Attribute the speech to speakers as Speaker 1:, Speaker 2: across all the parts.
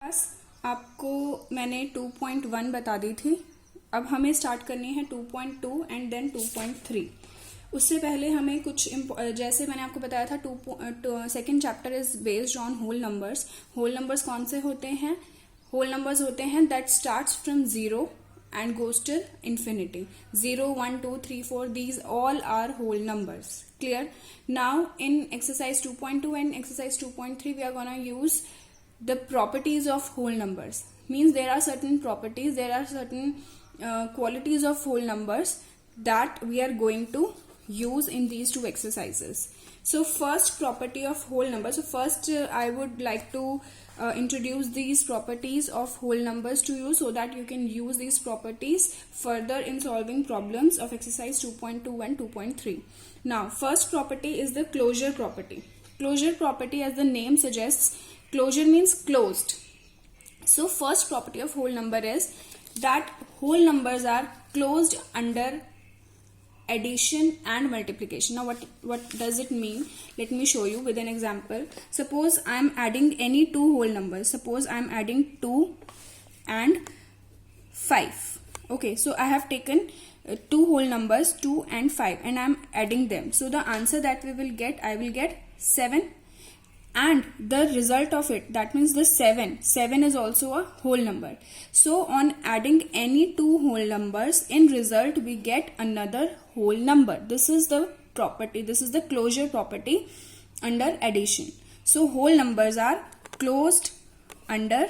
Speaker 1: Class आपको मैंने 2.1 बता दी थी। अब हमें स्टार्ट करनी है 2.2 एंड देन 2.3। उससे पहले हमें कुछ जैसे मैंने आपको बताया था second chapter is based on whole numbers. Whole numbers कौन से होते हैं? होल नंबर्स होते हैं that starts from 0 and goes till infinity. 0, 1, 2, 3, 4, these all are whole numbers. Clear? Now in exercise 2.2 and exercise 2.3 we are gonna use the properties of whole numbers. Means there are certain properties, there are certain qualities of whole numbers that we are going to use in these two exercises. So first property of whole number. So first I would like to introduce these properties of whole numbers to you so that you can use these properties further in solving problems of exercise 2.2 and 2.3. Now first property is the closure property. Closure property, as the name suggests, closure means closed. So first property of whole number is that whole numbers are closed under addition and multiplication. Now what does it mean? Let me show you with an example. Suppose I am adding any two whole numbers. Suppose I am adding 2 and 5. Okay, so I have taken two whole numbers 2 and 5 and I am adding them. So the answer that we will get, I will get 7, and the result of it, that means the 7 is also a whole number. So on adding any two whole numbers, in result we get another whole number. This is the property, this is the closure property under addition. So whole numbers are closed under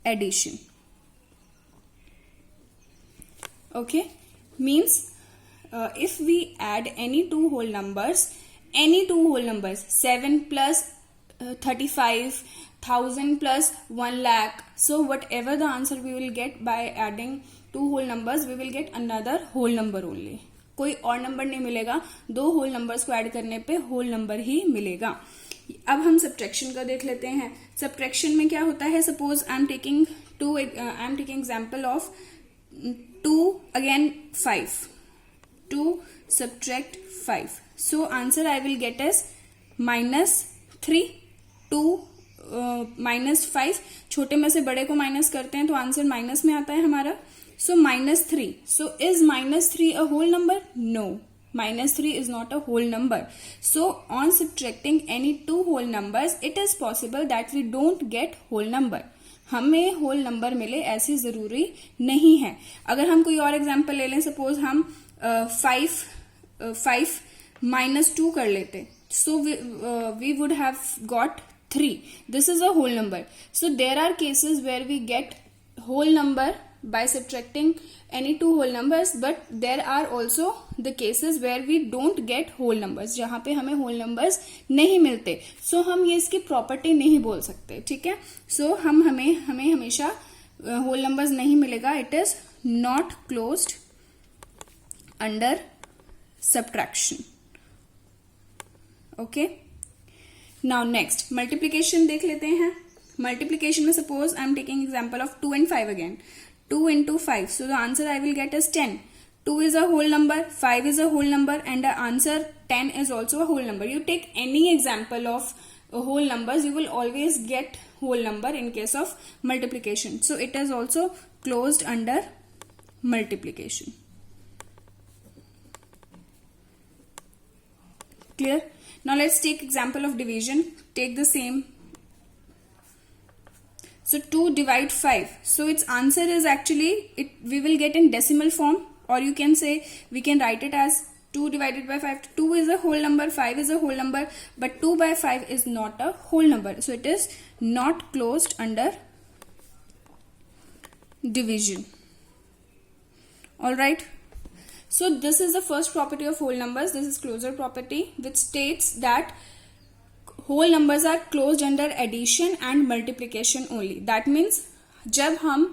Speaker 1: addition. Okay, means if we add any two whole numbers, 7 plus 35, 1000 plus 1 lakh. So whatever the answer we will get by adding two whole numbers, we will get another whole number only. कोई और number नहीं मिलेगा, दो whole numbers को add करने पे whole number ही मिलेगा। अब हम सब्ट्रैक्शन का देख लेते हैं। सब्ट्रैक्शन में क्या होता है? Suppose I am taking example of 2 again 5. 2 subtract 5. So answer I will get as -3. 2 -5, छोटे में से बड़े को माइनस करते हैं तो आंसर माइनस में आता है हमारा. So -3. So is -3 a whole number? No. -3 is not a whole number. So on subtracting any two whole numbers, it is possible that we don't get whole number. हमें whole number मिले ऐसी जरूरी नहीं है. अगर हम कोई और एग्जाम्पल ले लें, सपोज हम 5 -2 कर लेते, so we would have got 3. This is a whole number. So there are cases where we get whole number by subtracting any two whole numbers, but there are also the cases where we don't get whole numbers, जहां पे हमें whole numbers नहीं मिलते. So हम ये इसकी property नहीं बोल सकते. ठीक है, so हमें हमेशा whole numbers नहीं मिलेगा. It is not closed under subtraction. Okay, now next multiplication देख लेते हैं. Multiplication में suppose I am taking example of 2 and 5 again. 2 into 5. So the answer I will get is 10. 2 is a whole number, 5 is a whole number, and the answer 10 is also a whole number. You take any example of whole numbers, you will always get whole number in case of multiplication. So it is also closed under multiplication. Clear? Now let's take example of division. Take the same. So 2 divide 5. So its answer is actually, we will get in decimal form, or you can say we can write it as 2 divided by 5. 2 is a whole number, 5 is a whole number, but 2 by 5 is not a whole number. So it is not closed under division. Alright. So this is the first property of whole numbers. This is closure property, which states that whole numbers are closed under addition and multiplication only. That means जब हम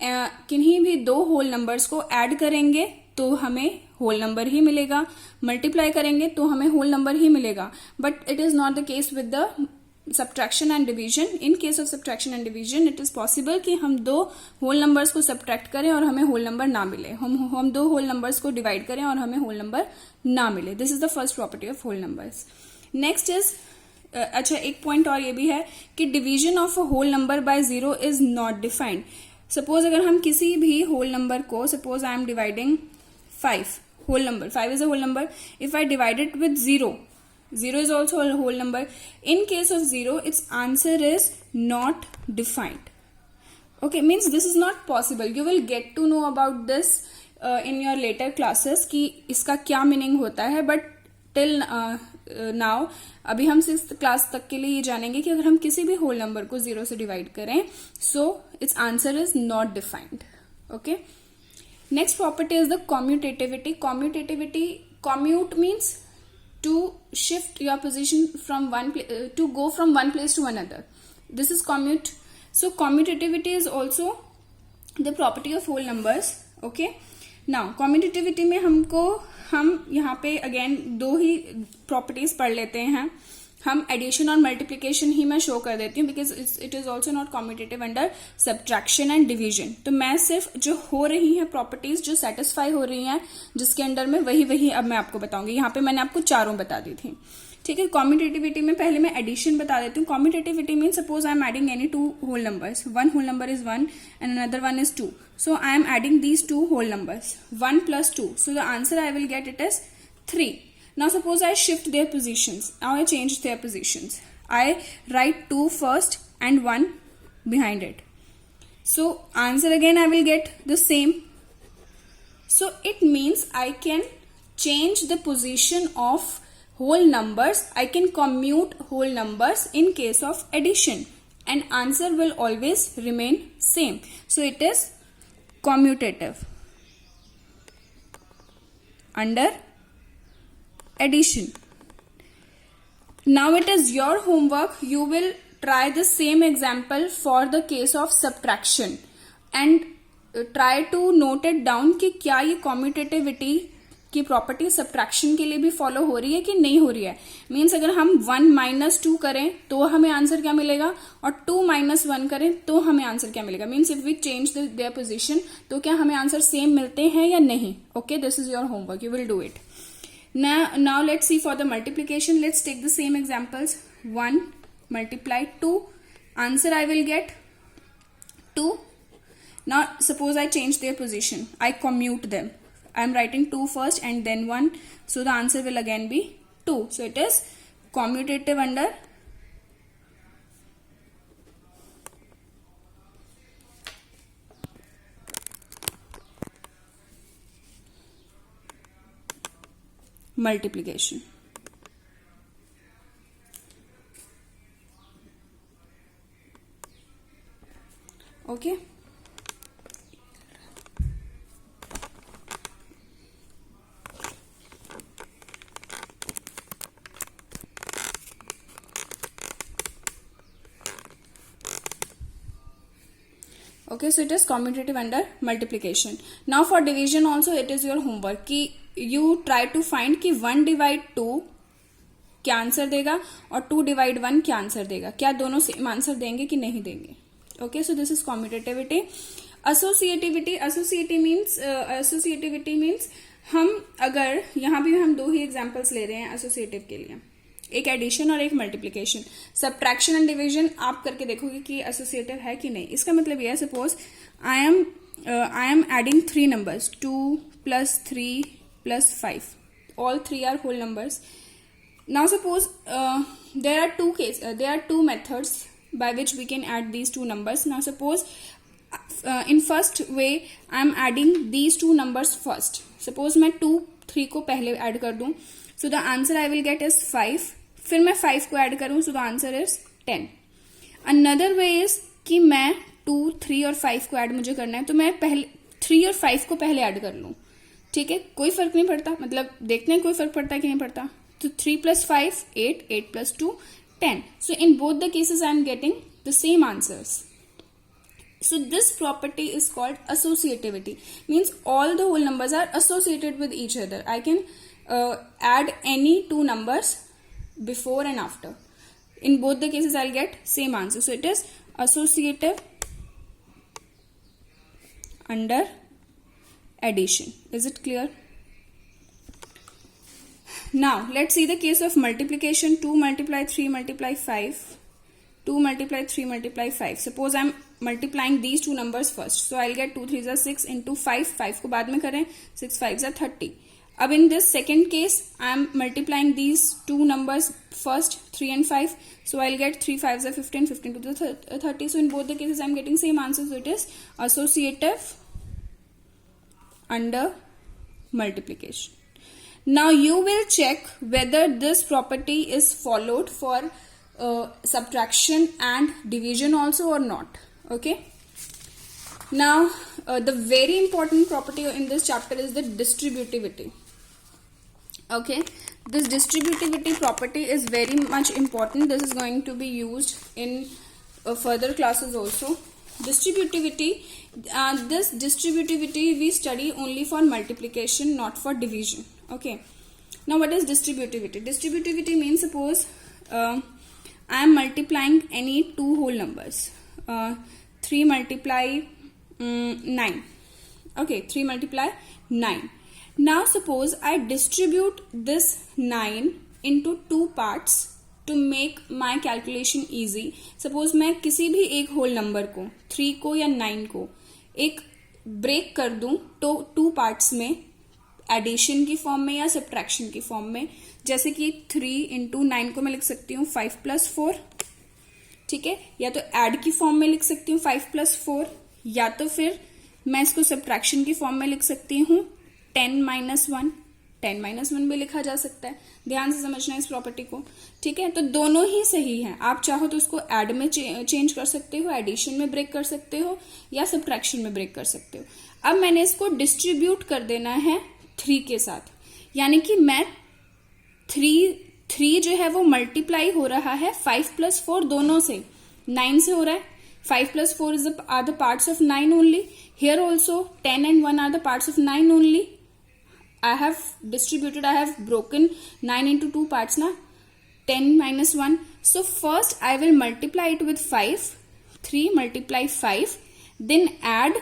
Speaker 1: किन्हीं भी दो whole numbers को add करेंगे तो हमें whole number ही मिलेगा, multiply करेंगे तो हमें whole number ही मिलेगा. But it is not the case with the subtraction and division. In case of subtraction and division, it is possible कि हम दो whole numbers को subtract करें और हमें whole number ना मिले. हम दो whole numbers को divide करें और हमें whole number ना मिले. This is the first property of whole numbers. Next is अच्छा, एक पॉइंट और ये भी है कि division of a whole number by zero is not defined. Suppose अगर हम किसी भी होल नंबर को, suppose I am dividing 5 whole number, 5 is a whole number. If I divide it with 0, 0 is also a whole number. In case of 0, its answer is not defined. Okay, means this is not possible. You will get to know about this in your later classes कि इसका क्या meaning होता है, but till now अभी हम 6th class तक के लिए ये जानेंगे कि अगर हम किसी भी होल नंबर को 0 से डिवाइड करें, so its answer is not defined. Okay. Next property is the commutativity. Commute means to shift your position from to go from one place to another. This is commute. So commutativity is also the property of whole numbers. Okay. Now commutativity में हम यहाँ पे again दो ही properties पढ़ लेते हैं. हम addition और मल्टीप्लीकेशन ही मैं शो कर देती हूँ because it is also not competitive under subtraction and division. तो मैं सिर्फ जो हो रही हैं प्रॉपर्टीज जो सेटिस्फाई हो रही हैं जिसके अंडर में वही अब मैं आपको बताऊंगी. यहाँ पे मैंने आपको चारों बता दी थी. ठीक है. कॉम्पिटेटिविटी में पहले मैं एडिशन बता देती हूँ. Commutativity mean suppose I am adding any two whole numbers. One whole number is 1 and another one is 2. So I am adding these two whole numbers 1 + 2. So the answer I will get it is 3. Now suppose I shift their positions. Now I change their positions. I write 2 first and 1 behind it. So answer again I will get the same. So it means I can change the position of whole numbers. I can commute whole numbers in case of addition and answer will always remain same. So it is commutative under addition. Now it is your homework. You will try the same example for the case of subtraction and try to note it down कि क्या ये commutativity की property subtraction के लिए भी follow हो रही है कि नहीं हो रही है. मीन्स अगर हम 1 - 2 करें तो हमें आंसर क्या मिलेगा और 2 - 1 करें तो हमें आंसर क्या मिलेगा. Means if we change their position तो क्या हमें आंसर सेम मिलते हैं या नहीं. Okay, this is your homework. You will do it. Now let's see for the multiplication. Let's take the same examples. 1 multiply 2. Answer I will get 2. Now suppose I change their position. I commute them. I am writing 2 first and then 1. So the answer will again be 2. So it is commutative under multiplication. Okay. Okay, so it is commutative under multiplication. Now for division also it is your homework कि you try to find कि 1 divide 2 क्या answer देगा और 2 divide 1 क्या answer देगा. क्या दोनों same answer देंगे कि नहीं देंगे. Okay, so this is commutativity. Associativity means हम अगर यहाँ भी हम दो ही एग्जाम्पल्स ले रहे हैं एसोसिएटिव के लिए, एक एडिशन और एक मल्टीप्लीकेशन. सब्ट्रैक्शन एंड डिवीजन आप करके देखोगे कि एसोसिएटिव है कि नहीं. इसका मतलब यह है suppose I am adding 3 numbers 2 + 3 + 5. All 3 are whole numbers. Now suppose there are two methods by which we can add these two numbers. Now suppose in first way I am adding these two numbers first. Suppose मैं 2 3 को पहले add कर दूं. So the answer I will get is 5. फिर मैं 5 को add करूं. So the answer is 10. Another way is कि मैं 2 3 और 5 को ऐड मुझे करना है तो मैं पहले 3 और 5 को पहले ऐड कर लूं. ठीक है, कोई फर्क नहीं पड़ता. मतलब देखते हैं कोई फर्क पड़ता है कि नहीं पड़ता. तो 3 + 5 8 8 + 2 10. So in both the cases I am getting the same answers. So this property is called associativity. Means all the whole numbers are associated with each other. I can add any two numbers before and after. In both the cases I'll get same answer. So it is associative under addition. Is it clear? Now let's see the case of multiplication. 2 multiply 3 multiply 5. 2 multiply 3 multiply 5. Suppose I'm multiplying these two numbers first. So I'll get 2 3 is 6 into 5. 5 को बाद में करें. 6 5 is 30. अब in this second case, I'm multiplying these two numbers first, 3 and 5. So I'll get 3 5 is 15, 15 to the 30. So in both the cases, I'm getting same answer. So it is associative under multiplication. Now you will check whether this property is followed for subtraction and division also or not. Okay. Now the very important property in this chapter is the distributivity. Okay, this distributivity property is very much important. This is going to be used in further classes also. Distributivity, this distributivity we study only for multiplication, not for division. Okay, now what is distributivity? Distributivity means suppose I am multiplying any two whole numbers. 3 multiply 9. Okay, 3 multiply 9. Now suppose I distribute this 9 into two parts to make my calculation easy. Suppose मैं किसी भी एक whole number को 3 को या 9 को एक break कर दूं तो टू पार्ट्स में, एडिशन की फॉर्म में या सब्ट्रैक्शन की फॉर्म में. जैसे कि 3 इंटू 9 को मैं लिख सकती हूँ 5 प्लस 4. ठीक है, या तो ऐड की फॉर्म में लिख सकती हूँ 5 प्लस 4, या तो फिर मैं इसको सब्ट्रैक्शन की फॉर्म में लिख सकती हूँ 10 माइनस 1. 10 माइनस 1 भी लिखा जा सकता है. ध्यान से समझना इस प्रॉपर्टी को. ठीक है, तो दोनों ही सही है. आप चाहो तो उसको ऐड में चेंज कर सकते हो, एडिशन में ब्रेक कर सकते हो, या सब्ट्रैक्शन में ब्रेक कर सकते हो. अब मैंने इसको डिस्ट्रीब्यूट कर देना है 3 के साथ, यानी कि मैं 3 जो है वो मल्टीप्लाई हो रहा है 5 प्लस 4 दोनों से. 9 से हो रहा है. 5 plus 4 are the parts of 9 only. Here also 10 and 1 are the parts of 9 only. I have distributed, I have broken 9 into two parts now. 10 minus 1. So first I will multiply it with 5. 3 multiply 5. Then add.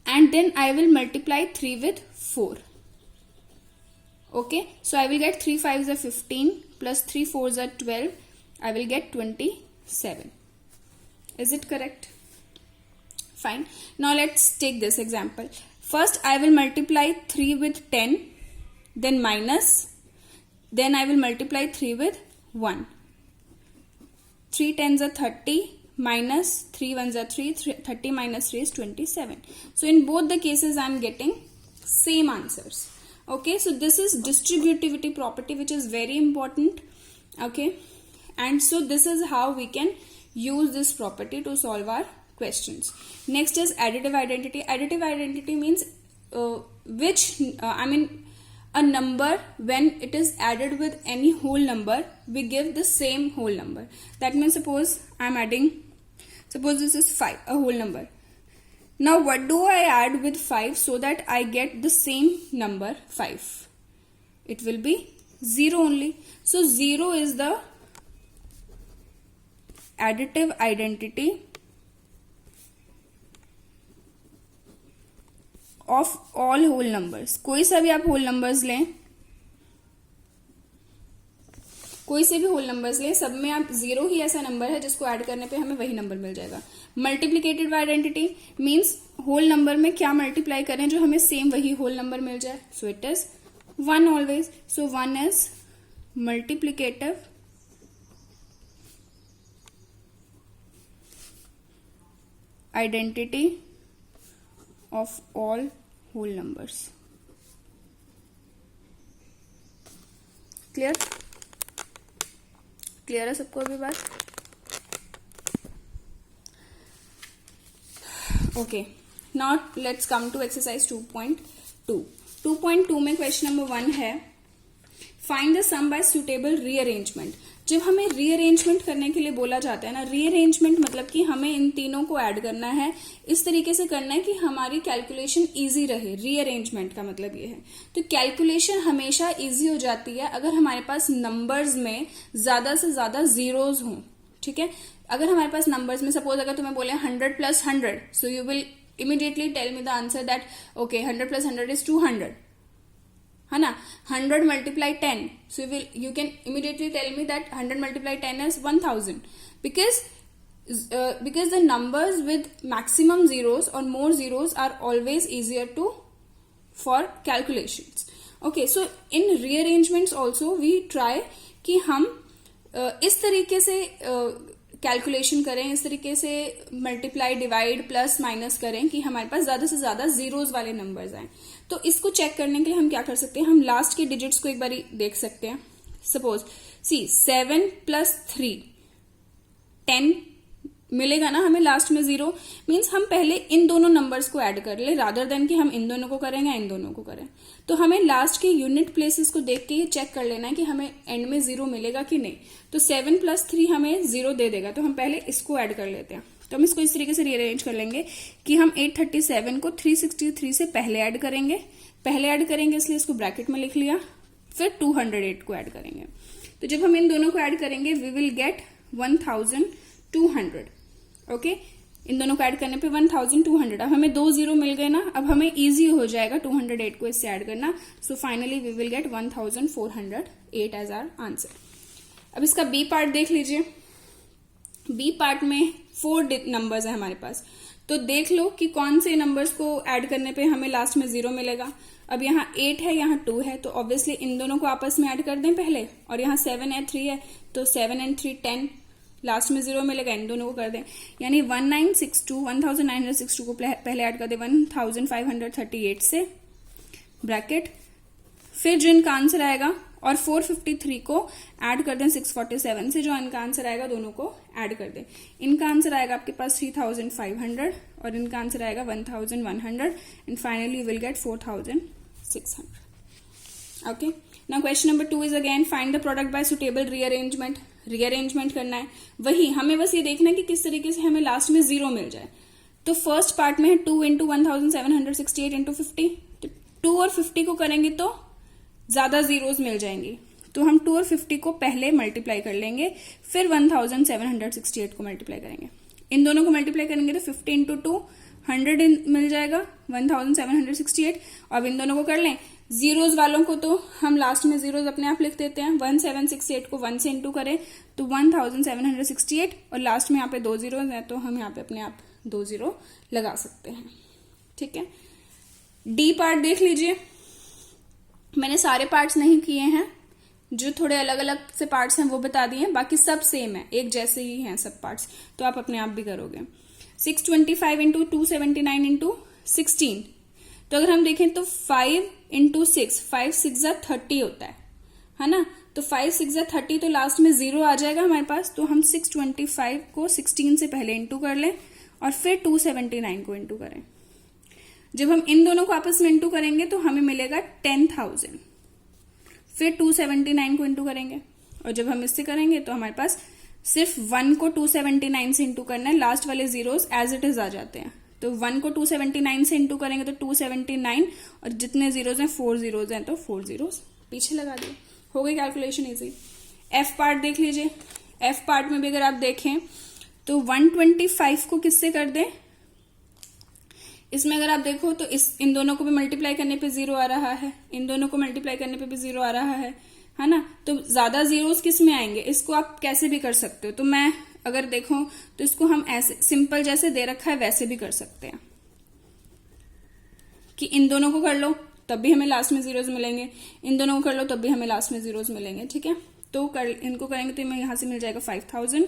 Speaker 1: And then I will multiply 3 with 4. Okay. So I will get 3 5s are 15 plus 3 4s are 12. I will get 27. Is it correct? Fine. Now let's take this example. First I will multiply 3 with 10, then minus, then I will multiply 3 with 1. 3 10s are 30, minus 3 1s are 3, 30 minus 3 is 27. So in both the cases I am getting same answers. Okay, so this is distributivity property, which is very important. Okay, and so this is how we can use this property to solve our questions. Next is additive identity. Additive identity means a number when it is added with any whole number, we give the same whole number. That means suppose I am adding, suppose this is 5, a whole number. Now what do I add with 5 so that I get the same number 5? It will be 0 only. So 0 is the additive identity of all whole numbers. कोई सा भी आप whole numbers लें, कोई से भी whole numbers लें, सब में आप 0 ही ऐसा नंबर है जिसको ऐड करने पे हमें वही नंबर मिल जाएगा. Multiplicative identity means whole number में क्या मल्टीप्लाई करें जो हमें सेम वही होल नंबर मिल जाए. So it is 1 always. So 1 is multiplicative identity of all whole numbers. Clear? Clear है सबको अभी बात? Okay. Now let's come to exercise 2.2. 2.2 में question number 1 है find the sum by suitable rearrangement. जब हमें रीअरेंजमेंट करने के लिए बोला जाता है ना, रीअरेंजमेंट मतलब कि हमें इन तीनों को ऐड करना है, इस तरीके से करना है कि हमारी कैलकुलेशन इजी रहे. रीअरेंजमेंट का मतलब ये है. तो कैलकुलेशन हमेशा इजी हो जाती है अगर हमारे पास नंबर्स में ज्यादा से ज्यादा जीरोज हों. ठीक है, अगर हमारे पास नंबर्स में सपोज अगर तुम्हें बोले 100 plus 100, so you will immediately tell me the answer that okay 100 plus 100 is 200. है ना. 100 multiply 10, so you can immediately tell me that 100 multiply 10 is 1000, because the numbers with maximum zeros or more zeros are always easier to for calculations. Okay, so in rearrangements also we try कि हम इस तरीके से calculation करें, इस तरीके से multiply, divide, plus, minus करें कि हमारे पास ज्यादा से ज्यादा जीरोस वाले नंबर्स आए. तो इसको चेक करने के लिए हम क्या कर सकते हैं, हम लास्ट के डिजिट्स को एक बार देख सकते हैं. सपोज सी 7 + 3 10 मिलेगा ना हमें लास्ट में 0. मीन्स हम पहले इन दोनों नंबर्स को ऐड कर ले रादर देन कि हम इन दोनों को करें या इन दोनों को करें. तो हमें लास्ट के यूनिट प्लेसेस को देख के ये चेक कर लेना है कि हमें एंड में 0 मिलेगा कि नहीं. तो 7 + 3 हमें 0 दे देगा, तो हम पहले इसको ऐड कर लेते हैं. तो हम इसको इस तरीके से रीअरेंज कर लेंगे कि हम 837 को 363 से पहले ऐड करेंगे इसलिए इसको ब्रैकेट में लिख लिया. फिर 208 को ऐड करेंगे. तो जब हम इन दोनों को ऐड करेंगे वी विल गेट 1200. ओके, इन दोनों को ऐड करने पे 1200. अब हमें 2 0 मिल गए ना, अब हमें इजी हो जाएगा 208 को इससे ऐड करना. So finally we will get 1408 as our answer. अब इसका बी पार्ट देख लीजिए. बी पार्ट में 4 नंबर्स है हमारे पास. तो देख लो कि कौन से नंबर्स को ऐड करने पे हमें लास्ट में 0 मिलेगा. अब यहाँ 8 है, यहाँ 2 है, तो ऑब्वियसली इन दोनों को आपस में ऐड कर दें पहले. और यहाँ 7 है, 3 है, तो 7 and 3 10, लास्ट में 0 मिलेगा, इन दोनों को कर दें. यानी 1962 को पहले ऐड कर दें 1538 से ब्रैकेट. फिर जो इनका आंसर आएगा और 453 को ऐड कर दें 647 से, जो इनका आंसर आएगा दोनों को ऐड कर दें. इनका आंसर आएगा आपके पास 3500 और इनका आंसर आएगा 1100 and finally will get 4600. Okay, now question number 2 is again find the product bye suitable rearrangement. Rearrangement करना है. वही हमें बस ये देखना है कि किस तरीके से हमें लास्ट में 0 मिल जाए. तो फर्स्ट पार्ट में है 2 × 1768 × 50. तो 2 और 50 को करेंगे तो ज्यादा जीरोस मिल जाएंगी. तो हम 2 और 50 को पहले मल्टीप्लाई कर लेंगे, फिर 1768 को मल्टीप्लाई करेंगे. इन दोनों को मल्टीप्लाई करेंगे तो 50 × 2 100 मिल जाएगा 1768. अब इन दोनों को कर लें. जीरोस वालों को तो हम लास्ट में जीरोस अपने आप लिख देते हैं. 1768 को 1 से इंटू करें तो 1768 और लास्ट में यहाँ पे 2 जीरोस हैं, तो हम यहाँ पे अपने आप 2 0 लगा सकते हैं. ठीक है, डी पार्ट देख लीजिए. मैंने सारे पार्ट्स नहीं किए हैं, जो थोड़े अलग अलग से पार्ट्स हैं वो बता दिए हैं, बाकी सब सेम है, एक जैसे ही हैं सब पार्ट्स, तो आप अपने आप भी करोगे. 625 × 279 × 16. तो अगर हम देखें तो 5 × 6, 5 6 30 होता है ना. तो 5 6 30, तो लास्ट में 0 आ जाएगा हमारे पास. तो हम 625 को 16 से पहले इंटू कर लें और फिर 279 को इंटू करें. जब हम इन दोनों को आपस में इंटू करेंगे तो हमें मिलेगा 10,000. फिर 279 को इंटू करेंगे और जब हम इससे करेंगे तो हमारे पास सिर्फ 1 को 279 से इंटू करना है. लास्ट वाले जीरोस एज इट इज आ जाते हैं. तो 1 को 279 से इंटू करेंगे तो 279 और जितने जीरोस हैं 4 जीरोस हैं, तो 4 जीरोस पीछे लगा दिए. हो गई कैलकुलेशन इजी. एफ पार्ट देख लीजिए. एफ पार्ट में भी अगर आप देखें तो 125 को किससे कर दें. इसमें अगर आप देखो तो इन दोनों को भी मल्टीप्लाई करने पे 0 आ रहा है, इन दोनों को मल्टीप्लाई करने पे भी 0 आ रहा है ना. तो ज्यादा जीरोस किस में आएंगे, इसको आप कैसे भी कर सकते हो. तो मैं अगर देखो तो इसको हम ऐसे सिंपल जैसे दे रखा है वैसे भी कर सकते हैं कि इन दोनों को कर लो तब भी हमें लास्ट में जीरोस मिलेंगे, इन दोनों को कर लो तब भी हमें लास्ट में जीरोस मिलेंगे. ठीक है, तो इनको करेंगे तो हमें यहां से मिल जाएगा 5000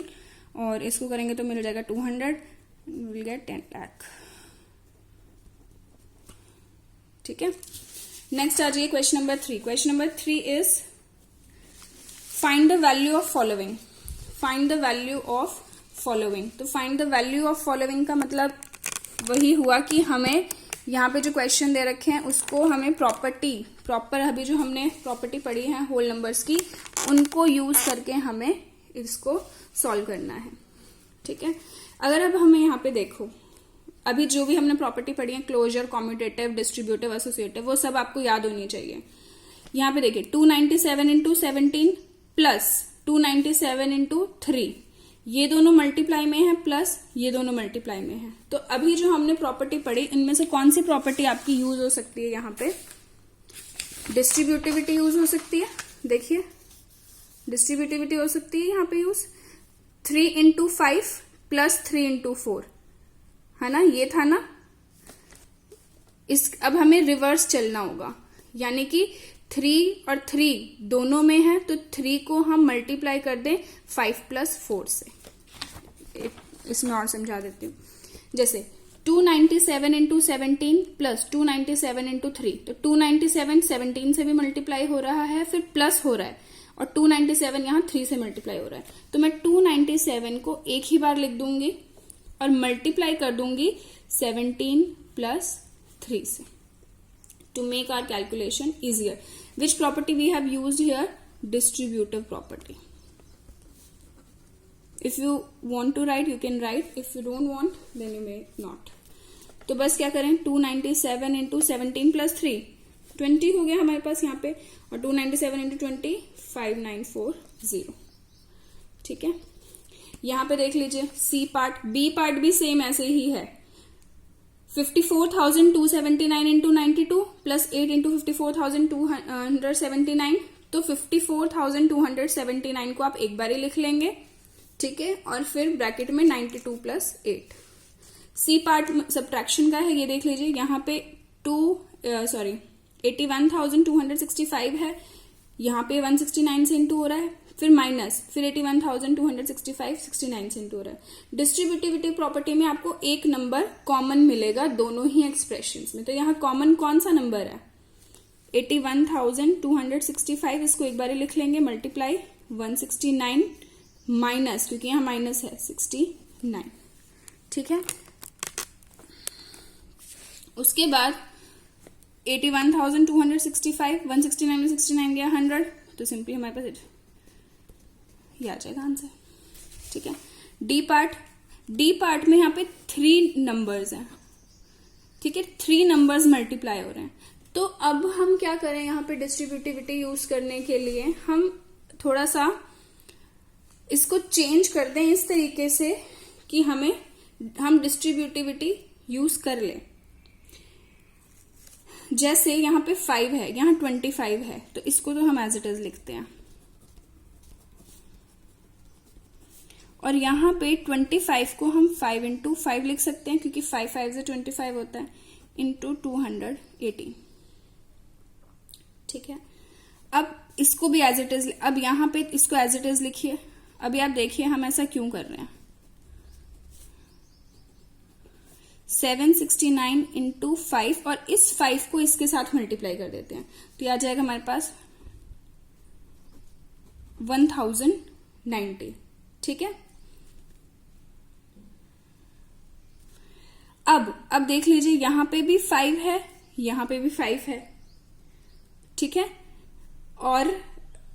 Speaker 1: और इसको करेंगे तो मिल जाएगा 200. Will get 10 lakh. ठीक है, नेक्स्ट आ जाइए question number 3. Question number 3 is find the value of following. Find the value of following. तो find the value of following का मतलब वही हुआ कि हमें यहाँ पे जो क्वेश्चन दे रखे हैं उसको हमें प्रॉपर अभी जो हमने प्रॉपर्टी पढ़ी है होल नंबर्स की, उनको यूज करके हमें इसको सॉल्व करना है. ठीक है, अगर अब हमें यहाँ पे देखो अभी जो भी हमने प्रॉपर्टी पढ़ी है, क्लोजर, कॉम्यूटेटिव, डिस्ट्रीब्यूटिव, एसोसिएटिव, वो सब आपको याद होनी चाहिए. यहाँ पे देखिए 297 × 17 प्लस 297 × 3, ये दोनों मल्टीप्लाई में है प्लस ये दोनों मल्टीप्लाई में है. तो अभी जो हमने प्रॉपर्टी पढ़ी इनमें से कौन सी प्रॉपर्टी आपकी यूज हो सकती है यहाँ पे. डिस्ट्रीब्यूटिविटी यूज हो सकती है, देखिए डिस्ट्रीब्यूटिविटी हो सकती है यहाँ पे यूज 3 इंटू 5 प्लस 3 इंटू 4, है ना, ये था ना। अब हमें रिवर्स चलना होगा, यानी कि 3 और 3 दोनों में है, तो 3 को हम मल्टीप्लाई कर दें 5 प्लस 4 से। इसमें और समझा देती हूँ, जैसे 297 इंटू 17 प्लस 297 इंटू 3, तो 297 17 से भी मल्टीप्लाई हो रहा है, फिर प्लस हो रहा है, और 297 यहाँ 3 से मल्टीप्लाई हो रहा है, तो मैं 297 को एक ही बार लिख दूंगी और मल्टीप्लाई कर दूंगी 17 प्लस 3 से, to make our calculation easier. Which property we have used here? Distributive property. If you want to write, you can write. If you don't want, then you may not. तो बस क्या करें, 297 into 17 plus 3 20 हो गया हमारे पास यहाँ पे, और 297 इंटू 20 5940। ठीक है, यहाँ पे देख लीजिए सी पार्ट, बी पार्ट भी सेम ऐसे ही है। 54,279 इंटू 92 प्लस 8 इंटू 54,279, तो 54,279 को आप एक बार ही लिख लेंगे, ठीक है, और फिर ब्रैकेट में 92 प्लस 8। सी पार्ट सब्ट्रैक्शन का है, ये देख लीजिए यहाँ पे 81,265 है, यहाँ पे 169 से इंटू हो रहा है, फिर माइनस, फिर 81,265 69 से इंटू हो रहा है। डिस्ट्रीब्यूटिविटी प्रॉपर्टी में आपको एक नंबर कॉमन मिलेगा दोनों ही एक्सप्रेशंस में, तो यहाँ कॉमन कौन सा नंबर है, 81,265, इसको एक बार ही लिख लेंगे, मल्टीप्लाई 169 माइनस, क्योंकि यहाँ माइनस है 69, ठीक है। उसके बाद 81,265 169 में 69 गया 100, तो सिंपली हमारे पास ये आ जाएगा आंसर, ठीक है। डी पार्ट में यहाँ पे 3 नंबर्स हैं, ठीक है, 3 नंबर्स मल्टीप्लाई हो रहे हैं। तो अब हम क्या करें, यहाँ पे डिस्ट्रीब्यूटिविटी यूज करने के लिए हम थोड़ा सा इसको चेंज कर दें इस तरीके से कि हम डिस्ट्रीब्यूटिविटी यूज कर लें। जैसे यहाँ पे 5 है, यहाँ 25 है, तो इसको तो हम एज इट इज लिखते हैं, और यहाँ पे 25 को हम 5 इंटू 5 लिख सकते हैं, क्योंकि 5 5 से 25 होता है, इंटू 218, ठीक है। अब इसको भी एज इट इज, अब यहाँ पे इसको एज इट इज लिखिए। अभी आप देखिए हम ऐसा क्यों कर रहे हैं, 769 इंटू 5, और इस 5 को इसके साथ मल्टीप्लाई कर देते हैं, तो ये आ जाएगा हमारे पास 1090, ठीक है। अब देख लीजिए यहां पे भी 5 है, यहां पे भी 5 है, ठीक है, और